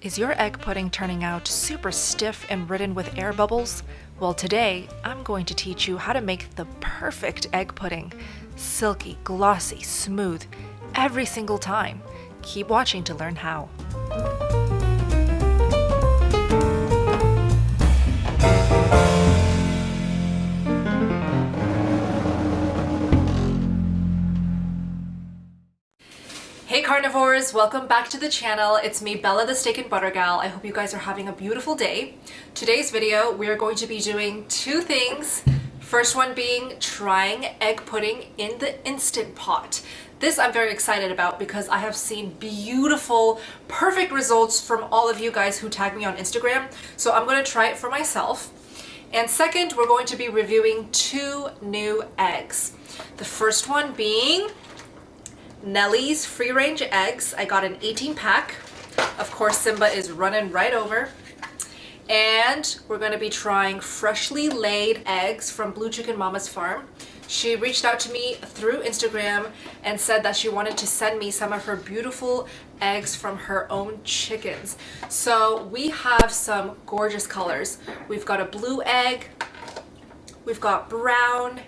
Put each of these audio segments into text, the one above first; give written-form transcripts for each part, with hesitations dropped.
Is your egg pudding turning out super stiff and ridden with air bubbles? Well, today I'm going to teach you how to make the perfect egg pudding. Silky, glossy, smooth, every single time. Keep watching to learn how. Hey carnivores, welcome back to the channel. It's me, Bella the Steak and Butter Gal. I hope you guys are having a beautiful day. Today's video, we are going to be doing two things. First one being trying egg pudding in the Instant Pot. This I'm very excited about because I have seen beautiful, perfect results from all of you guys who tag me on Instagram. So I'm going to try it for myself. And second, we're going to be reviewing two new eggs. The first one being Nellie's free-range eggs. I got an 18-pack. Of course, Simba is running right over. And we're going to be trying freshly laid eggs from Blue Chicken Mama's farm. She reached out to me through Instagram and said that she wanted to send me some of her beautiful eggs from her own chickens. So we have some gorgeous colors. We've got a blue egg. We've got brown.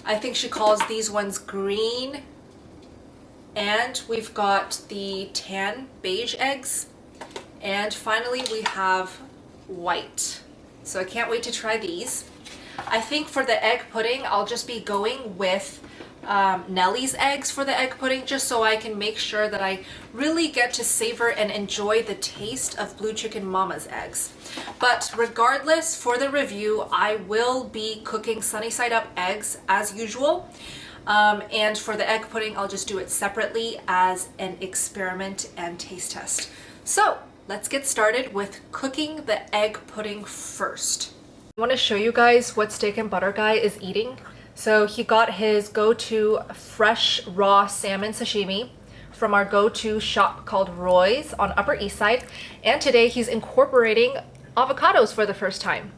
I think she calls these ones green. And we've got the tan beige eggs. And finally we have white. So I can't wait to try these. I think for the egg pudding, I'll just be going with Nellie's eggs for the egg pudding, just so I can make sure that I really get to savor and enjoy the taste of Blue Chicken Mama's eggs. But regardless, for the review, I will be cooking sunny side up eggs as usual. And for the egg pudding, I'll just do it separately as an experiment and taste test. So let's get started with cooking the egg pudding first. I want to show you guys what Steak and Butter Guy is eating. So he got his go-to fresh raw salmon sashimi from our go-to shop called Roy's on Upper East Side. And today he's incorporating avocados for the first time.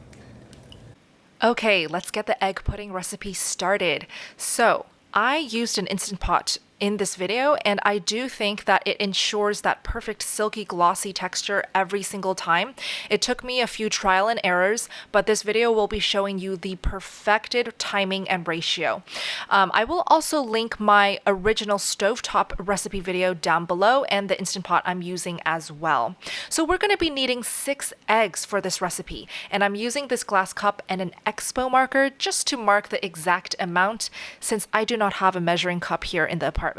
Okay, let's get the egg pudding recipe started. So I used an Instant Pot in this video, and I do think that it ensures that perfect silky glossy texture every single time. It took me a few trial and errors, but this video will be showing you the perfected timing and ratio. I will also link my original stovetop recipe video down below and the Instant Pot I'm using as well. So we're going to be needing 6 eggs for this recipe, and I'm using this glass cup and an expo marker just to mark the exact amount since I do not have a measuring cup here in the apartment.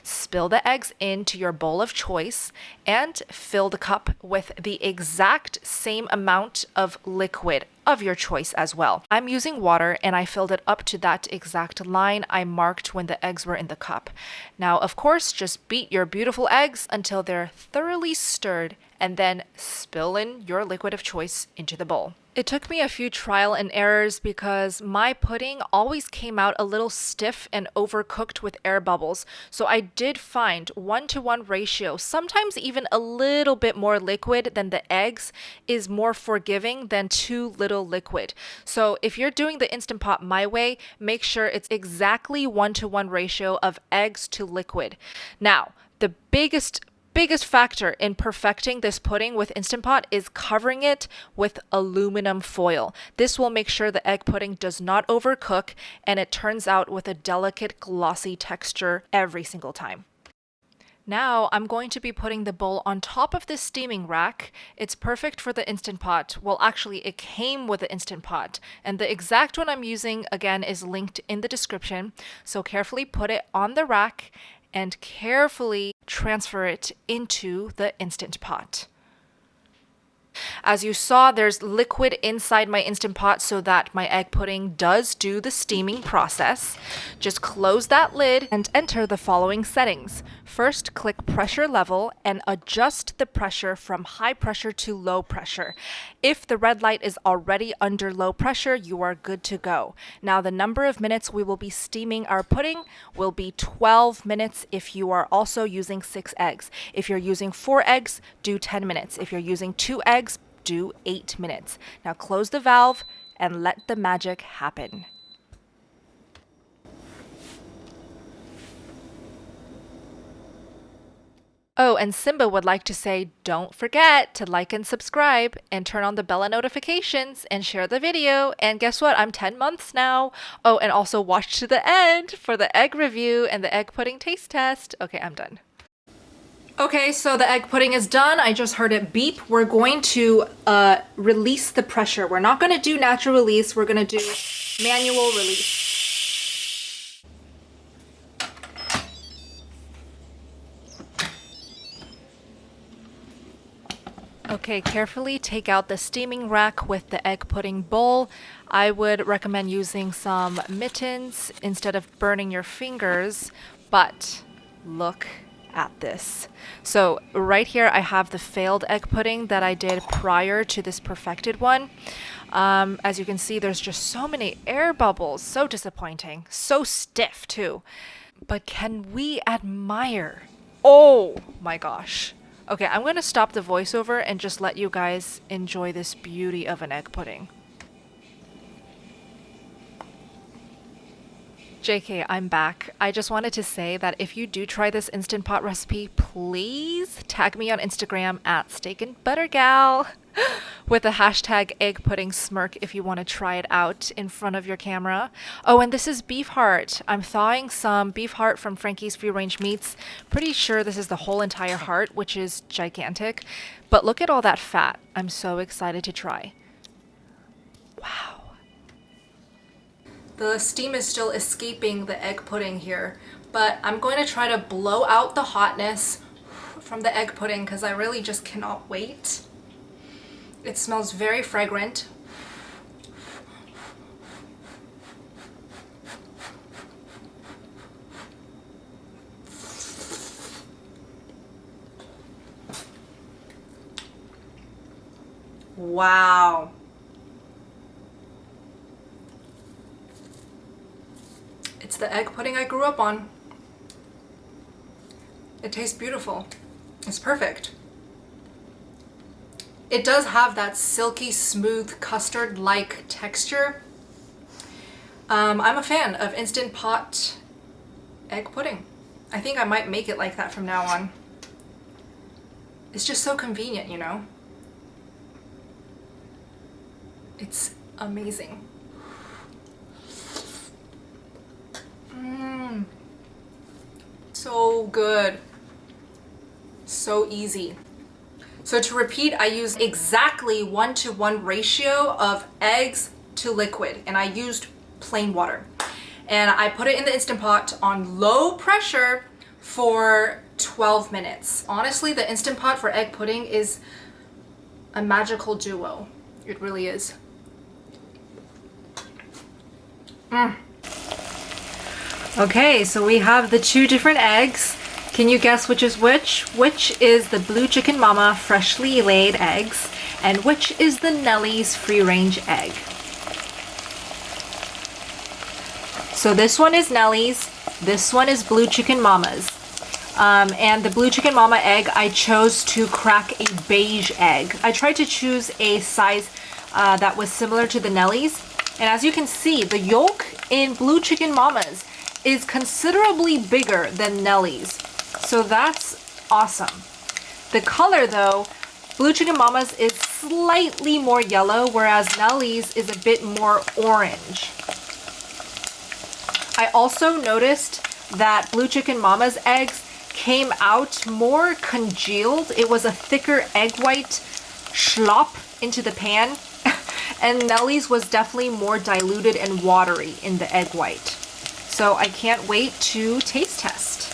Spill the eggs into your bowl of choice and fill the cup with the exact same amount of liquid of your choice as well. I'm using water and I filled it up to that exact line I marked when the eggs were in the cup. Now, of course, just beat your beautiful eggs until they're thoroughly stirred and then spill in your liquid of choice into the bowl. It took me a few trial and errors because my pudding always came out a little stiff and overcooked with air bubbles. So I did find 1-to-1 ratio, sometimes even a little bit more liquid than the eggs, is more forgiving than too little liquid. So if you're doing the Instant Pot my way, make sure it's exactly 1-to-1 ratio of eggs to liquid. Now, the biggest factor in perfecting this pudding with Instant Pot is covering it with aluminum foil. This will make sure the egg pudding does not overcook and it turns out with a delicate glossy texture every single time. Now I'm going to be putting the bowl on top of this steaming rack. It's perfect for the Instant Pot. Well, actually it came with the Instant Pot, and the exact one I'm using again is linked in the description. So carefully put it on the rack and carefully transfer it into the Instant Pot. As you saw, there's liquid inside my Instant Pot so that my egg pudding does do the steaming process. Just close that lid and enter the following settings. First, click pressure level and adjust the pressure from high pressure to low pressure. If the red light is already under low pressure, you are good to go. Now, the number of minutes we will be steaming our pudding will be 12 minutes if you are also using 6 eggs. If you're using 4 eggs, do 10 minutes. If you're using 2 eggs, do 8 minutes. Now close the valve and let the magic happen. Oh, and Simba would like to say, don't forget to like and subscribe and turn on the bell notifications and share the video. And guess what? I'm 10 months now. Oh, and also watch to the end for the egg review and the egg pudding taste test. Okay, I'm done. Okay, so the egg pudding is done. I just heard it beep. We're going to release the pressure. We're not going to do natural release. We're going to do manual release. Okay, carefully take out the steaming rack with the egg pudding bowl. I would recommend using some mittens instead of burning your fingers, but look at this. So right here I have the failed egg pudding that I did prior to this perfected one. As you can see, there's just so many air bubbles. So disappointing. So stiff too. But can we admire? Oh my gosh. Okay, I'm going to stop the voiceover and just let you guys enjoy this beauty of an egg pudding. JK, I'm back. I just wanted to say that if you do try this Instant Pot recipe, please tag me on Instagram at Steak and Butter Gal with the hashtag egg pudding smirk if you want to try it out in front of your camera. Oh, and this is beef heart. I'm thawing some beef heart from Frankie's Free Range Meats. Pretty sure this is the whole entire heart, which is gigantic. But look at all that fat. I'm so excited to try. Wow. The steam is still escaping the egg pudding here, but I'm going to try to blow out the hotness from the egg pudding because I really just cannot wait. It smells very fragrant. Wow. It's the egg pudding I grew up on. It tastes beautiful. It's perfect. It does have that silky, smooth, custard-like texture. I'm a fan of Instant Pot egg pudding. I think I might make it like that from now on. It's just so convenient, you know? It's amazing. So good. So easy. So to repeat, I use exactly 1-to-1 ratio of eggs to liquid, and I used plain water. And I put it in the Instant Pot on low pressure for 12 minutes. Honestly, the Instant Pot for egg pudding is a magical duo. It really is. Okay, so we have the two different eggs. Can you guess which is which? Which is the Blue Chicken Mama freshly laid eggs, and which is the Nellie's free range egg? So this one is Nellie's, this one is Blue Chicken Mama's. And the Blue Chicken Mama egg, I chose to crack a beige egg. I tried to choose a size that was similar to the Nellie's. And as you can see, the yolk in Blue Chicken Mama's is considerably bigger than Nellie's. So that's awesome. The color though, Blue Chicken Mama's is slightly more yellow, whereas Nellie's is a bit more orange. I also noticed that Blue Chicken Mama's eggs came out more congealed. It was a thicker egg white schlop into the pan. And Nellie's was definitely more diluted and watery in the egg white. So I can't wait to taste test.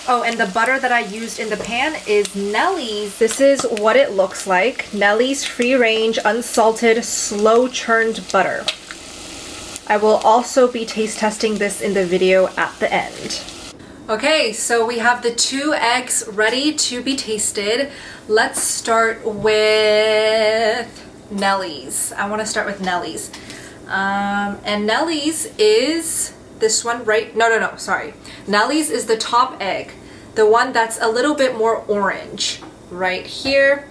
Oh, and the butter that I used in the pan is Nellie's. This is what it looks like. Nellie's free range, unsalted, slow churned butter. I will also be taste testing this in the video at the end. Okay, so we have the two eggs ready to be tasted. Let's start with Nellie's. I want to start with Nellie's. And Nellie's is this one right, no, sorry. Nellie's is the top egg, the one that's a little bit more orange right here.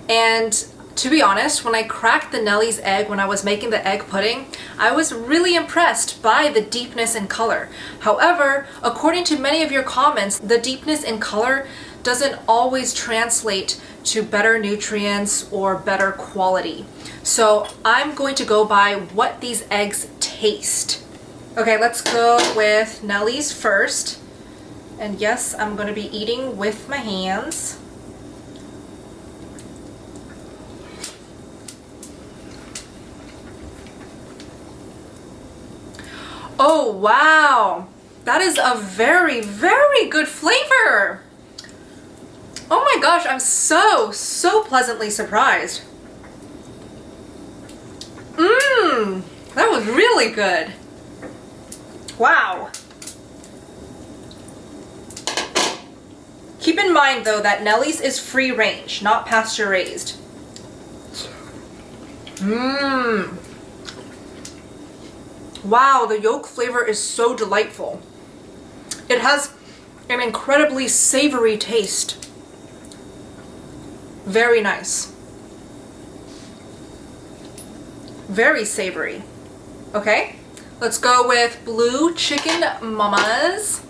And To be honest, when I cracked the Nellie's egg when I was making the egg pudding, I was really impressed by the deepness in color. However, according to many of your comments, the deepness in color doesn't always translate to better nutrients or better quality. So I'm going to go by what these eggs taste. Okay, let's go with Nellie's first. And yes, I'm going to be eating with my hands. Oh wow, that is a very, very good flavor. Oh my gosh, I'm so pleasantly surprised. That was really good. Wow. Keep in mind though that Nellie's is free range, not pasture raised. Wow, the yolk flavor is so delightful. It has an incredibly savory taste. Very nice. Very savory. Okay, let's go with blue chicken mamas.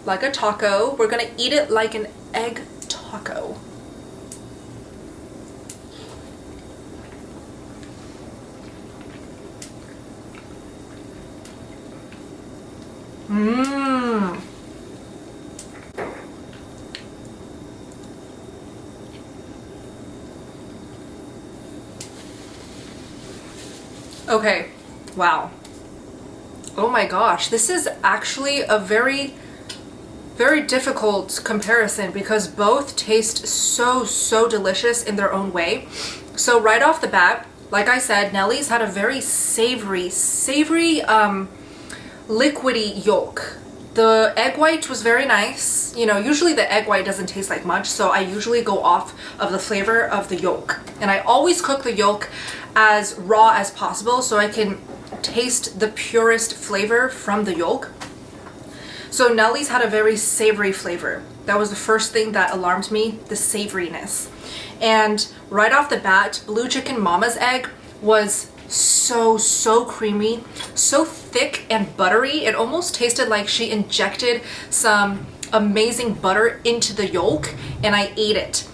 Like a taco. We're gonna eat it like an egg taco. Okay, wow. Oh my gosh, this is actually a very difficult comparison because both taste so delicious in their own way. So right off the bat, like I said, Nellie's had a very savory, liquidy yolk. The egg white was very nice. You know, usually the egg white doesn't taste like much, so I usually go off of the flavor of the yolk. And I always cook the yolk as raw as possible so I can taste the purest flavor from the yolk. So Nellie's had a very savory flavor. That was the first thing that alarmed me, the savoriness. And right off the bat, Blue Chicken Mama's egg was so creamy, so thick and buttery. It almost tasted like she injected some amazing butter into the yolk and I ate it.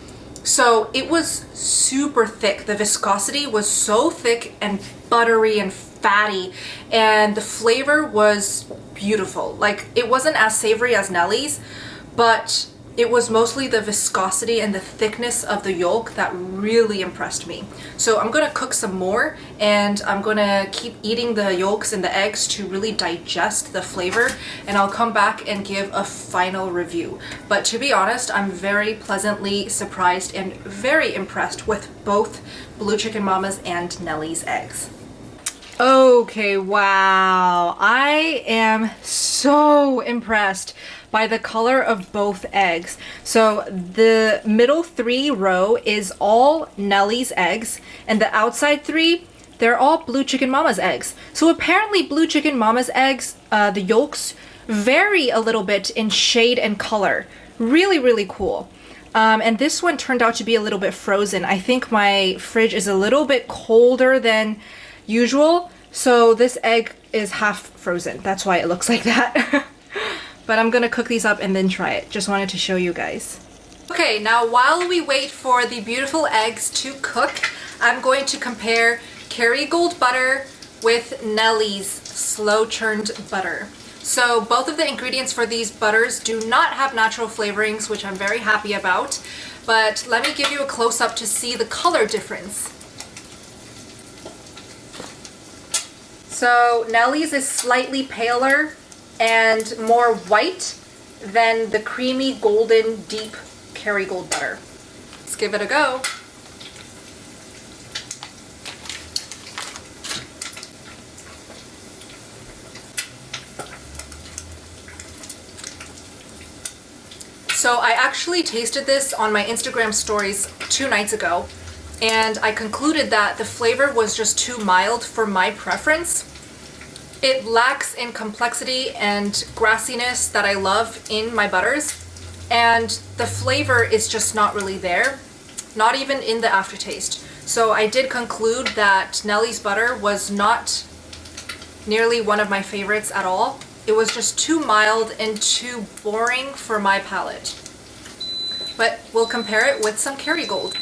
So it was super thick. The viscosity was so thick and buttery and fatty, and the flavor was beautiful. Like, it wasn't as savory as Nellie's, but it was mostly the viscosity and the thickness of the yolk that really impressed me. So I'm gonna cook some more and I'm gonna keep eating the yolks and the eggs to really digest the flavor, and I'll come back and give a final review. But to be honest, I'm very pleasantly surprised and very impressed with both Blue Chicken Mama's and Nellie's eggs. Okay, wow. I am so impressed by the color of both eggs. So the middle 3 row is all Nellie's eggs, and the outside 3, they're all Blue Chicken Mama's eggs. So apparently Blue Chicken Mama's eggs, the yolks vary a little bit in shade and color. Really cool. And this one turned out to be a little bit frozen. I think my fridge is a little bit colder than usual, so this egg is half frozen. That's why it looks like that. But I'm gonna cook these up and then try it. Just wanted to show you guys. Okay, now while we wait for the beautiful eggs to cook, I'm going to compare Kerrygold butter with Nellie's slow churned butter. So both of the ingredients for these butters do not have natural flavorings, which I'm very happy about. But let me give you a close-up to see the color difference. So Nellie's is slightly paler and more white than the creamy golden deep Kerrygold butter. Let's give it a go. So I actually tasted this on my Instagram stories 2 nights ago, and I concluded that the flavor was just too mild for my preference. It lacks in complexity and grassiness that I love in my butters, and the flavor is just not really there. not even in the aftertaste. So I did conclude that Nellie's butter was not nearly one of my favorites at all. It was just too mild and too boring for my palate. But we'll compare it with some Kerrygold.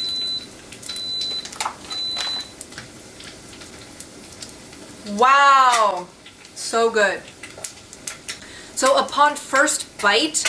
Wow, so good. So upon first bite,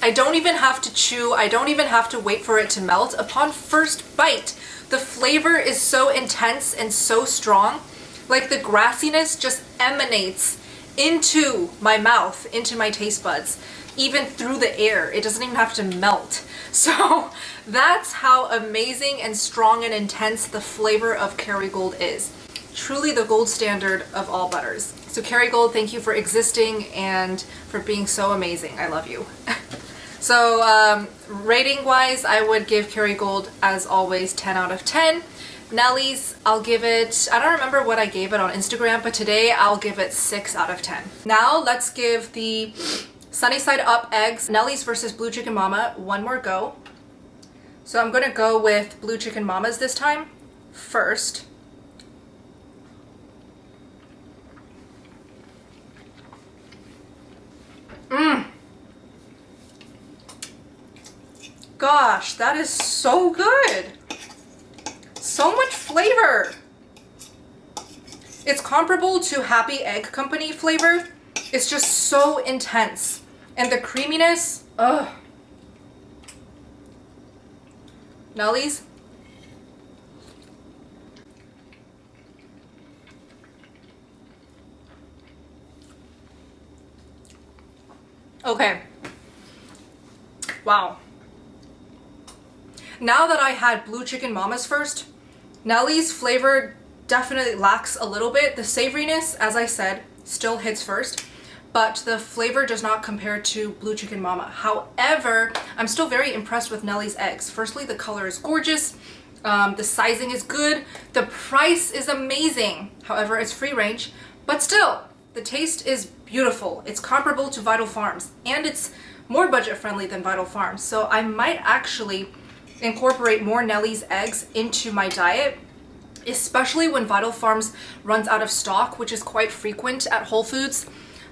I don't even have to chew, I don't even have to wait for it to melt. Upon first bite, the flavor is so intense and so strong. Like the grassiness just emanates into my mouth, into my taste buds, even through the air. It doesn't even have to melt. So that's how amazing and strong and intense the flavor of Kerrygold is. Truly the gold standard of all butters. So Kerrygold, thank you for existing and for being so amazing. I love you. So rating wise, I would give Kerrygold, as always, 10 out of 10. Nellie's, I'll give it, I don't remember what I gave it on Instagram, but today I'll give it 6 out of 10. Now let's give the Sunny Side Up eggs, Nellie's versus Blue Chicken Mama, one more go. So I'm gonna go with Blue Chicken Mama's this time first. Gosh, that is so good. So much flavor. It's comparable to Happy Egg Company flavor. It's just so intense. And the creaminess, ugh. Nellie's. Okay. Wow. Now that I had Blue Chicken Mama's first, Nellie's flavor definitely lacks a little bit. The savoriness, as I said, still hits first, but the flavor does not compare to Blue Chicken Mama. However, I'm still very impressed with Nellie's eggs. Firstly, the color is gorgeous. The sizing is good. The price is amazing. However, it's free range, but still, the taste is beautiful. It's comparable to Vital Farms, and it's more budget friendly than Vital Farms. So I might actually incorporate more Nellie's eggs into my diet, especially when Vital Farms runs out of stock, which is quite frequent at Whole Foods.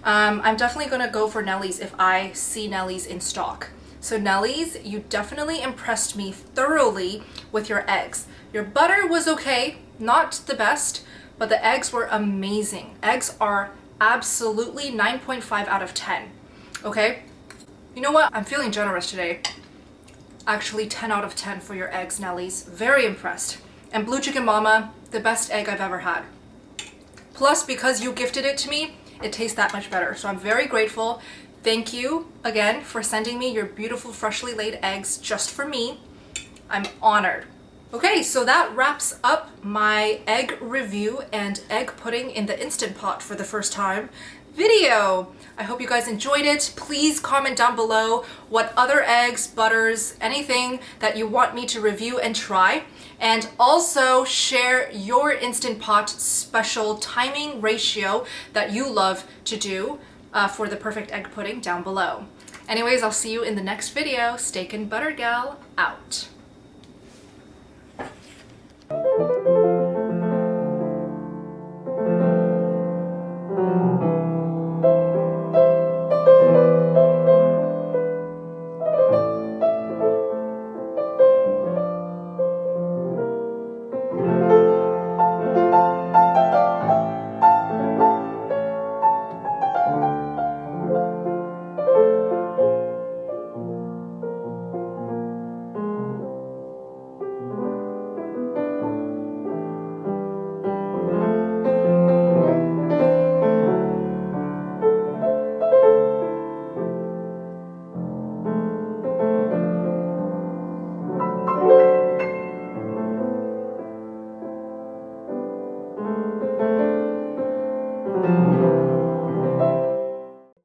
I'm definitely gonna go for Nellie's if I see Nellie's in stock. So Nellie's, you definitely impressed me thoroughly with your eggs. Your butter was okay, not the best, but the eggs were amazing. Eggs are absolutely 9.5 out of 10, okay? You know what? I'm feeling generous today. Actually 10 out of 10 for your eggs, Nellie's. Very impressed. And Blue Chicken Mama, the best egg I've ever had. Plus, because you gifted it to me, it tastes that much better. So I'm very grateful. Thank you again for sending me your beautiful freshly laid eggs just for me. I'm honored. Okay, so that wraps up my egg review and egg pudding in the Instant Pot for the first time video. I hope you guys enjoyed it. Please comment down below what other eggs, butters, anything that you want me to review and try. And also share your Instant Pot special timing ratio that you love to do for the perfect egg pudding down below. Anyways, I'll see you in the next video. Steak and Butter Gal out.